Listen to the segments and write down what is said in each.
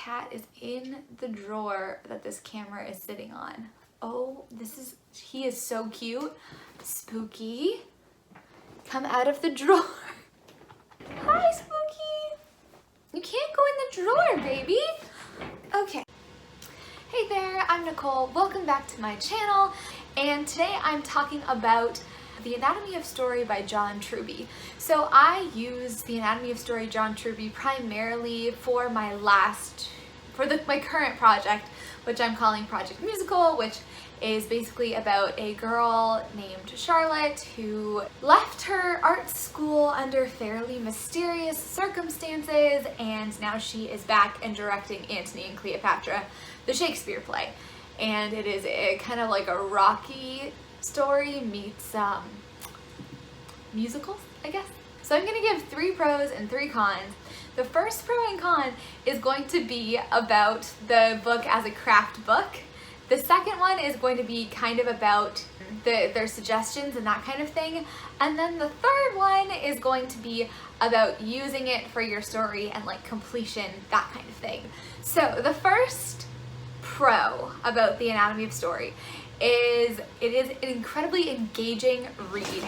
cat is in the drawer that this camera is sitting on. Oh, he is so cute. Spooky, come out of the drawer. Hi, Spooky. You can't go in the drawer, baby. Okay. Hey there, I'm Nicole. Welcome back to my channel. And today I'm talking about The Anatomy of Story by John Truby. So I use The Anatomy of Story John Truby primarily for my current project, which I'm calling Project Musical, which is basically about a girl named Charlotte who left her art school under fairly mysterious circumstances, and now she is back and directing Antony and Cleopatra, the Shakespeare play. And it is a kind of like a Rocky story meets musicals, I guess. So I'm gonna give 3 pros and 3 cons. The first pro and con is going to be about the book as a craft book. The second one is going to be kind of about their suggestions and that kind of thing. And then the third one is going to be about using it for your story and like completion, that kind of thing. So the first pro about The Anatomy of Story is it is an incredibly engaging read.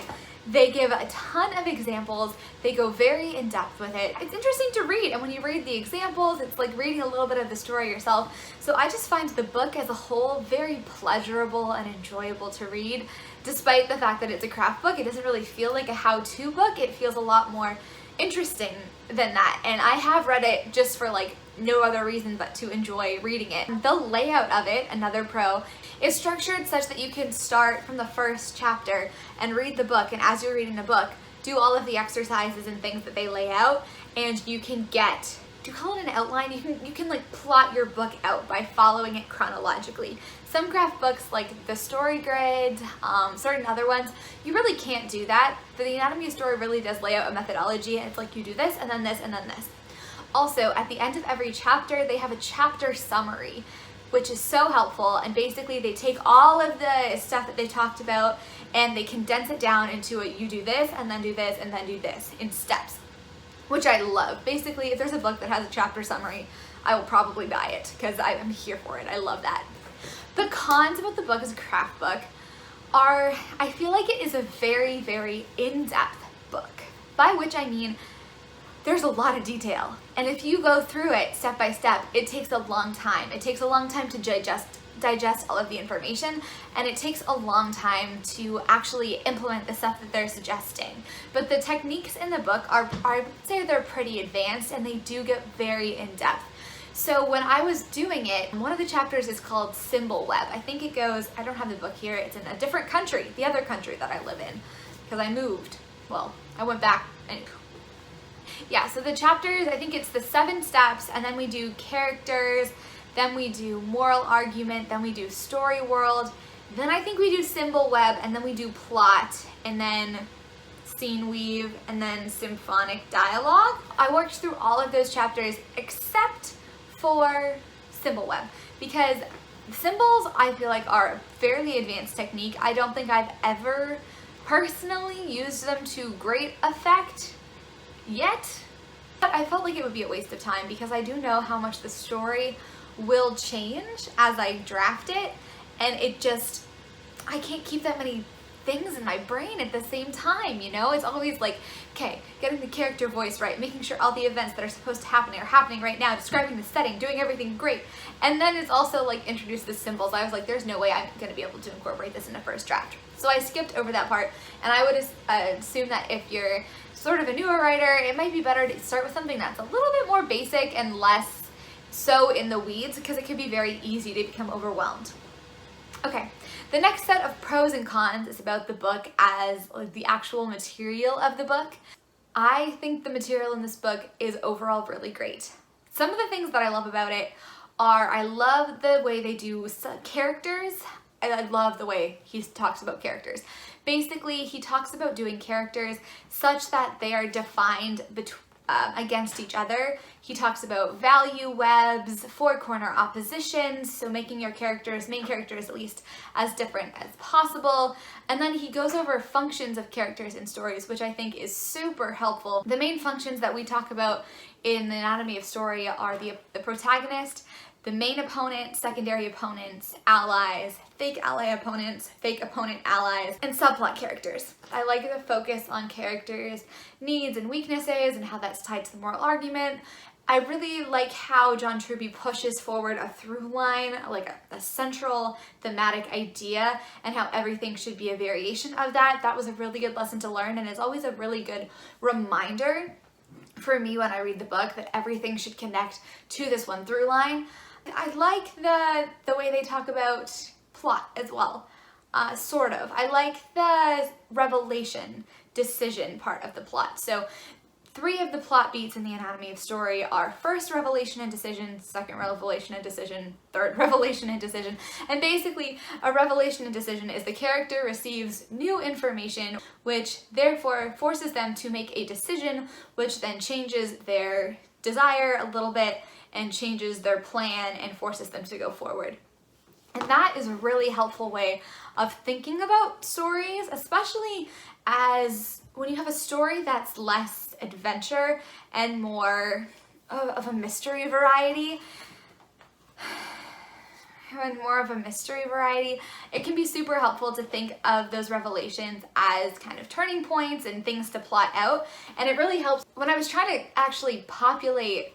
They give a ton of examples. They go very in depth with it. It's interesting to read, and when you read the examples, it's like reading a little bit of the story yourself. So I just find the book as a whole very pleasurable and enjoyable to read. Despite the fact that it's a craft book, it doesn't really feel like a how-to book. It feels a lot more interesting than that. And I have read it just for like no other reason but to enjoy reading it. The layout of it, another pro, is structured such that you can start from the first chapter and read the book, and as you're reading the book, do all of the exercises and things that they lay out, and you can get, do you call it an outline? You can like plot your book out by following it chronologically. Some craft books like the Story Grid, certain other ones, you really can't do that. But The Anatomy of Story really does lay out a methodology, and it's like you do this and then this and then this. Also, at the end of every chapter, they have a chapter summary, which is so helpful, and basically they take all of the stuff that they talked about and they condense it down into a you do this and then do this and then do this in steps, which I love. Basically, if there's a book that has a chapter summary, I will probably buy it because I'm here for it. I love that. The cons about the book as a craft book are, I feel like it is a very, very in-depth book, by which I mean there's a lot of detail. And if you go through it step by step, it takes a long time. It takes a long time to digest all of the information, and it takes a long time to actually implement the stuff that they're suggesting. But the techniques in the book are, I would say they're pretty advanced, and they do get very in-depth. So when I was doing it, one of the chapters is called Symbol Web. I think it goes, I don't have the book here, it's in a different country, the other country that I live in, because I moved. Well, I went back and yeah, so the chapters, I think it's the 7 steps, and then we do characters, then we do moral argument, then we do story world, then I think we do symbol web, and then we do plot, and then scene weave, and then symphonic dialogue. I worked through all of those chapters except for symbol web, because symbols I feel like are a fairly advanced technique. I don't think I've ever personally used them to great effect yet, but I felt like it would be a waste of time because I do know how much the story will change as I draft it, and it just, I can't keep that many things in my brain at the same time, you know? It's always like, okay, getting the character voice right, making sure all the events that are supposed to happen are happening right now, describing the setting, doing everything great. And then it's also like introduce the symbols. I was like, there's no way I'm gonna be able to incorporate this in a first draft. So I skipped over that part, and I would assume that if you're sort of a newer writer, it might be better to start with something that's a little bit more basic and less so in the weeds, because it can be very easy to become overwhelmed. Okay, the next set of pros and cons is about the book as like the actual material of the book. I think the material in this book is overall really great. Some of the things that I love about it are, I love the way they do characters. I love the way he talks about characters. Basically, he talks about doing characters such that they are defined against each other. He talks about value webs, 4-corner oppositions, so making your characters, main characters at least, as different as possible. And then he goes over functions of characters in stories, which I think is super helpful. The main functions that we talk about in the Anatomy of Story are the protagonist, the main opponent, secondary opponents, allies, fake ally opponents, fake opponent allies, and subplot characters. I like the focus on characters' needs and weaknesses and how that's tied to the moral argument. I really like how John Truby pushes forward a through line, like a central thematic idea, and how everything should be a variation of that. That was a really good lesson to learn, and it's always a really good reminder for me when I read the book that everything should connect to this one through line. I like the way they talk about plot as well, sort of. I like the revelation decision part of the plot. So 3 of the plot beats in the Anatomy of Story are first revelation and decision, second revelation and decision, third revelation and decision. And basically, a revelation and decision is the character receives new information, which therefore forces them to make a decision, which then changes their desire a little bit and changes their plan and forces them to go forward. And that is a really helpful way of thinking about stories, especially as when you have a story that's less adventure and more of a mystery variety. It can be super helpful to think of those revelations as kind of turning points and things to plot out. And it really helps when I was trying to actually populate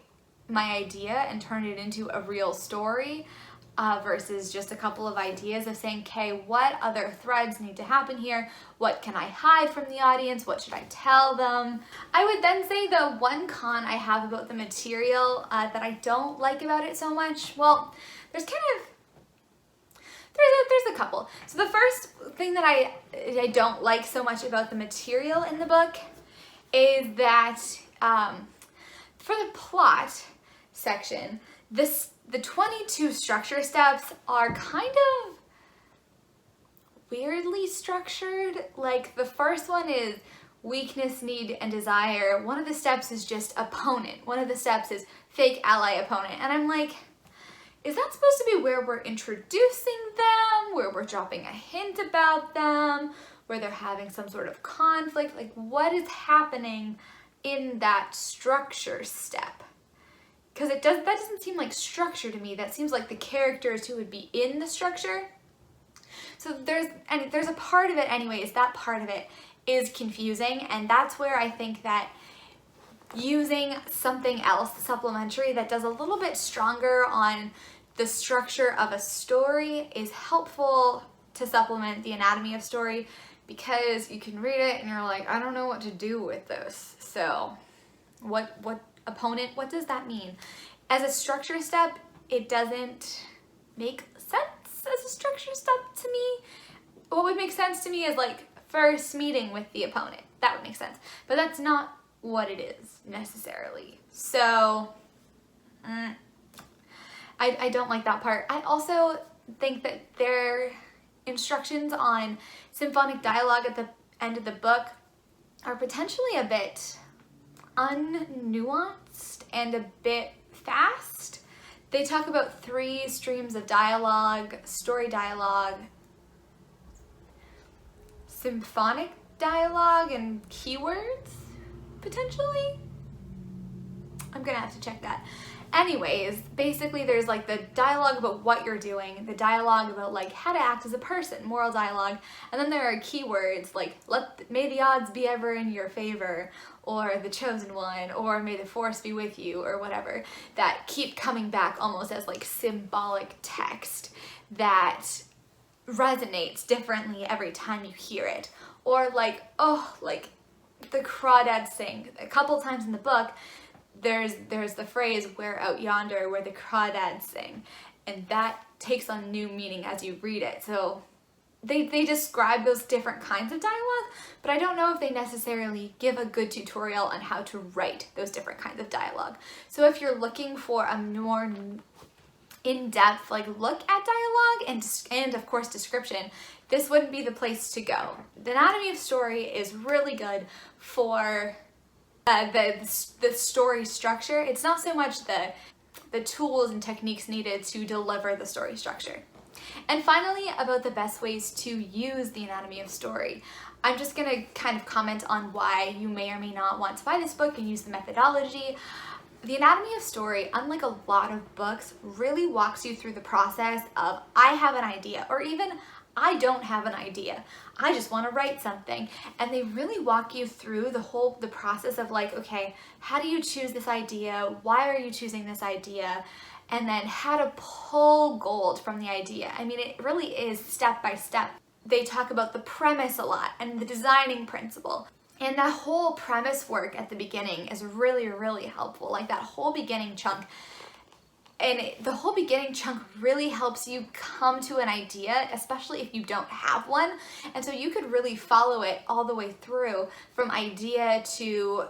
my idea and turn it into a real story versus just a couple of ideas of saying, okay, what other threads need to happen here? What can I hide from the audience? What should I tell them? I would then say the one con I have about the material that I don't like about it so much, well, there's a couple. So the first thing that I don't like so much about the material in the book is that for the plot section, the 22 structure steps are kind of weirdly structured. Like the first one is weakness, need, and desire. One of the steps is just opponent. One of the steps is fake ally opponent. And I'm like, is that supposed to be where we're introducing them, where we're dropping a hint about them, where they're having some sort of conflict? Like, what is happening in that structure step? Because that doesn't seem like structure to me. That seems like the characters who would be in the structure. So there's a part of it anyways, that part of it is confusing, and that's where I think that using something else supplementary that does a little bit stronger on the structure of a story is helpful to supplement the Anatomy of Story, because you can read it and you're like, I don't know what to do with this. So what opponent, what does that mean? As a structure step, it doesn't make sense as a structure step to me. What would make sense to me is like first meeting with the opponent. That would make sense. But that's not what it is necessarily. So I don't like that part. I also think that their instructions on symphonic dialogue at the end of the book are potentially a bit unnuanced and a bit fast. They talk about 3 streams of dialogue: story dialogue, symphonic dialogue, and keywords, potentially. I'm gonna have to check that. Anyways, basically there's like the dialogue about what you're doing, the dialogue about like how to act as a person, moral dialogue, and then there are keywords like may the odds be ever in your favor, or the chosen one, or may the force be with you, or whatever, that keep coming back almost as like symbolic text that resonates differently every time you hear it. Or like, oh, like the crawdads sing. A couple times in the book, there's the phrase, "Where out yonder, where the crawdads sing," and that takes on new meaning as you read it. So they describe those different kinds of dialogue, but I don't know if they necessarily give a good tutorial on how to write those different kinds of dialogue. So if you're looking for a more in-depth like look at dialogue and of course description, this wouldn't be the place to go. The Anatomy of Story is really good for the story structure. It's not so much the tools and techniques needed to deliver the story structure. And finally, about the best ways to use the Anatomy of Story. I'm just gonna kind of comment on why you may or may not want to buy this book and use the methodology. The Anatomy of Story, unlike a lot of books, really walks you through the process of I have an idea, or even I don't have an idea. I just want to write something. And they really walk you through the process of like, okay, how do you choose this idea? Why are you choosing this idea? And then how to pull gold from the idea. I mean, it really is step by step. They talk about the premise a lot and the designing principle. And that whole premise work at the beginning is really, really helpful. Like that whole beginning chunk. And the whole beginning chunk really helps you come to an idea, especially if you don't have one. And so you could really follow it all the way through from idea to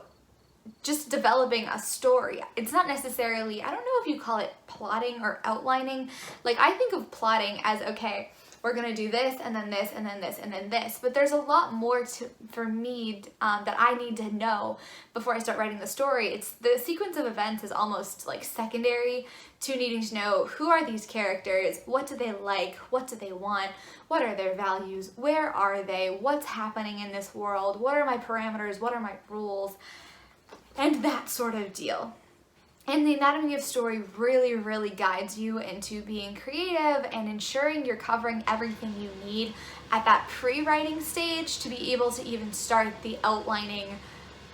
just developing a story. It's not necessarily, I don't know if you call it plotting or outlining. Like I think of plotting as, okay, we're gonna do this and then this and then this and then this. But there's a lot more for me that I need to know before I start writing the story. It's the sequence of events is almost like secondary to needing to know who are these characters, what do they like, what do they want, what are their values, where are they, what's happening in this world, what are my parameters, what are my rules, and that sort of deal. And the Anatomy of Story really, really guides you into being creative and ensuring you're covering everything you need at that pre-writing stage to be able to even start the outlining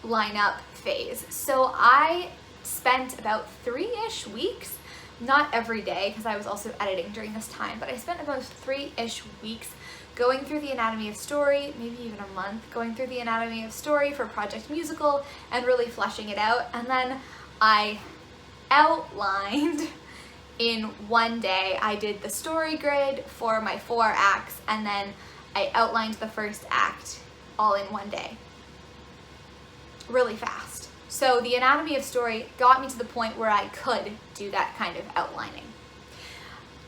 lineup phase. So I spent about 3-ish weeks, not every day because I was also editing during this time, but I spent about 3-ish weeks going through the Anatomy of Story, maybe even a month, going through the Anatomy of Story for Project Musical and really fleshing it out. And then I outlined in one day. I did the story grid for my 4 acts, and then I outlined the first act all in one day. Really fast. So the Anatomy of Story got me to the point where I could do that kind of outlining.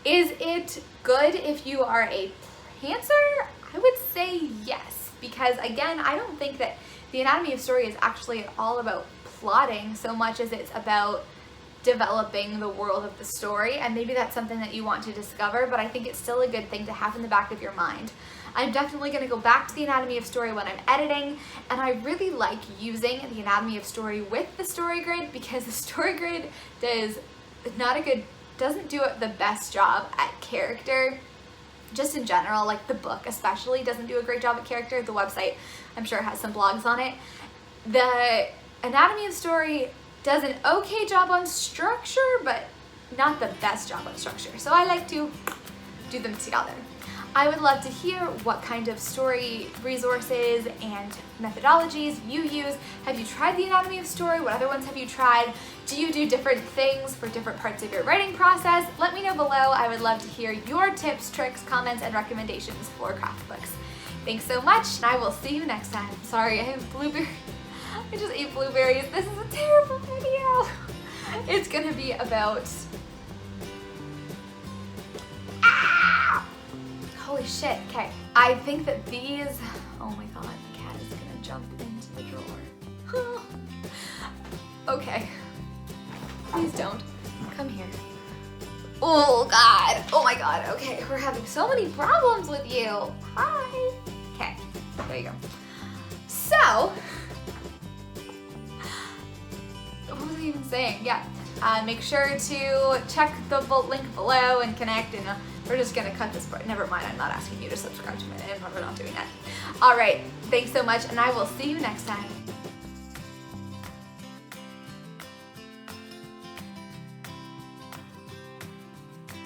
Is it good if you are a pantser? I would say yes, because again, I don't think that the Anatomy of Story is actually all about plotting so much as it's about developing the world of the story, and maybe that's something that you want to discover, but I think it's still a good thing to have in the back of your mind. I'm definitely going to go back to the Anatomy of Story when I'm editing, and I really like using the Anatomy of Story with the story grid because the story grid doesn't do the best job at character. Just in general, like the book especially doesn't do a great job at character. The website, I'm sure, has some blogs on it. The Anatomy of Story does an okay job on structure, but not the best job on structure. So I like to do them together. I would love to hear what kind of story resources and methodologies you use. Have you tried the Anatomy of Story? What other ones have you tried? Do you do different things for different parts of your writing process? Let me know below. I would love to hear your tips, tricks, comments, and recommendations for craft books. Thanks so much, and I will see you next time. Sorry, I have blueberries. I just ate blueberries. This is a terrible video. It's gonna be about... Holy shit, okay. I think that these, oh my god, the cat is gonna jump into the drawer. Okay, please don't, come here. Oh god, oh my god, okay, we're having so many problems with you. Hi. Okay, there you go. So, what was I even saying? Yeah, make sure to check the link below and connect, and we're just gonna cut this part. Never mind, I'm not asking you to subscribe to my channel. We're not doing that. All right, thanks so much, and I will see you next time.